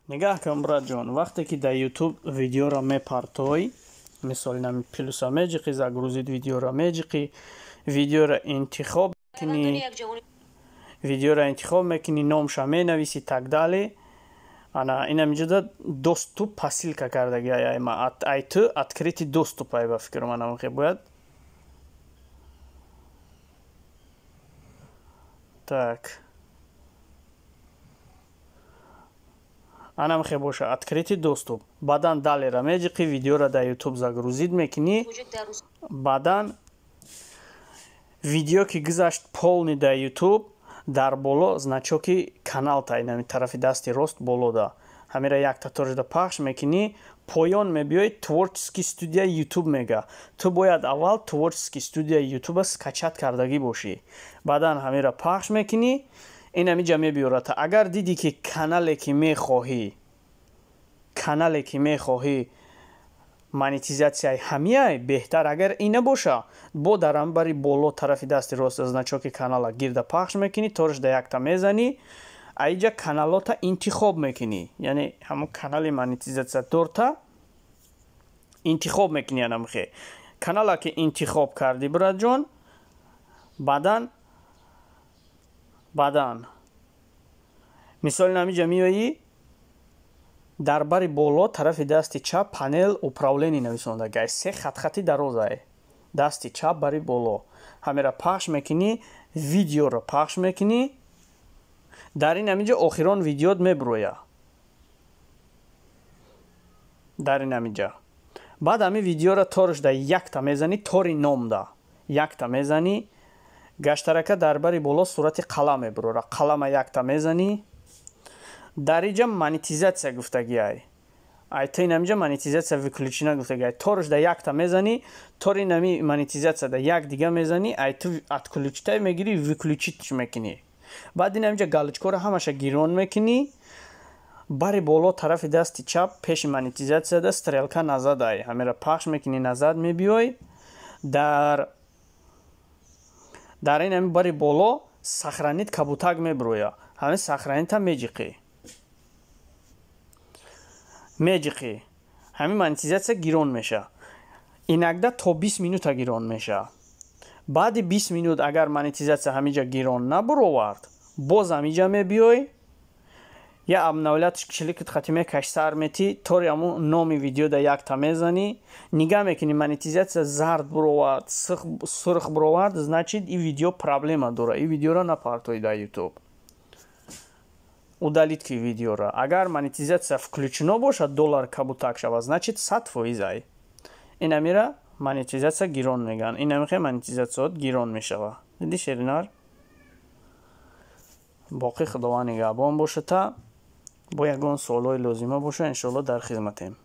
نگاه کن برات جان، وقتی که در یوتیوب ویدیو را میپرتوی، مثال نمی پلوسا میجیقی زاگروزید ویدیو را میجیقی، ویدیو را انتخاب میکنی، نامشا مینویسی так далее. Ана ина миҷуда доступ посилка кардагӣ ай ту открытый доступ ай ба фикр манам бояд. Так. Анам боша открытый доступ. Баъдан далера меҷиқи видеора дар YouTube загрузид мекунӣ. Баъдан видео ки гузашт полный дар YouTube дар боло значоки канал таъин тарафи дасти рост болода. Ҳамира якта торида пахш мекунӣ, поён мебиёй творческий студия YouTube мега. Ту бояд аввал творческий студия YouTube скачат кардагӣ бошӣ. Баъдан ҳамира пахш мекунӣ, ин ҳамиҷа мебиёрад. Агар дидӣ ки канале ки мехоҳӣ монетизатсияи ҳамияи беҳтар агар ин набоша, бо дар анбари боло тарафи дасти рост значоки канала гирда пахш мекунӣ, ториш да якта мезанӣ. Айҷа каналота интихоб мекунӣ, яъне ҳамон канали монетизатсиядорта интихоб мекунӣ. анамхе канала ки интихоб кардӣ брат ҷон, баъдан мисоли намиҷа миёӣ дар бари боло тарафи дасти чап панел управление нависондагӣ, се хатхати дарозае, дасти чап бари боло. Ҳамира пахш мекунӣ, видеоро пахш мекунӣ. дар ин ҳамиҷа охирон видеот мебуроя. дар ин ҳамиҷа баъд ҳамин видеора ториш да якта мезанӣ, тори номда якта мезанӣ. гаштарака дар бари боло сурати қалам мебурора, қалама якта мезанӣ. дар инҷа монетизатсия гуфтагӣ ай то ин ҳамиҷа монетизатсия выключена гуфтагӣ ай ториш да якта мезанӣ, тори нами монетизатсия да як дига мезанӣ, ай ту отключтай мегирӣ, выключитш мекунӣ. баъд ин ҳамиҷа галочкора ҳамаша гирон мекунӣ. бари боло тарафи дасти чап пеши монетизатсияда стрелка назад ай ҳамира пахш мекунӣ, назад мебиёй. дар ин ҳами бари боло сохранить кабутак мебуроя. ҳамин сохранита меҷиқӣ. ҳамин монетизатсия гирон меша. инагда то 20 минута гирон меша. баъди 20 минут агар монетизатсия ҳамиҷа гирон набуровард, боз ҳамиҷа мебиёй, я обновлятш кликит хати мекаш сар метӣ, тори ҳамун номи видео да якта мезанӣ, нигаҳ мекунӣ монетизатсия зард буровард, сурх буровард, значит ин видео проблема дора, ин видеоро напартои дар YouTube. удалит ки видеора. Агар монетизатсия включено бошад, доллар кабутак шавад, значит 100% ай. ин ҳамира монетизатсия гирон меган. ин ҳамихе монетизатсият гирон мешава. диди шеринар? боқӣ худованд нигаҳбон бошад. бо ягон суолҳои лозима боша, иншоалло дар хизматем.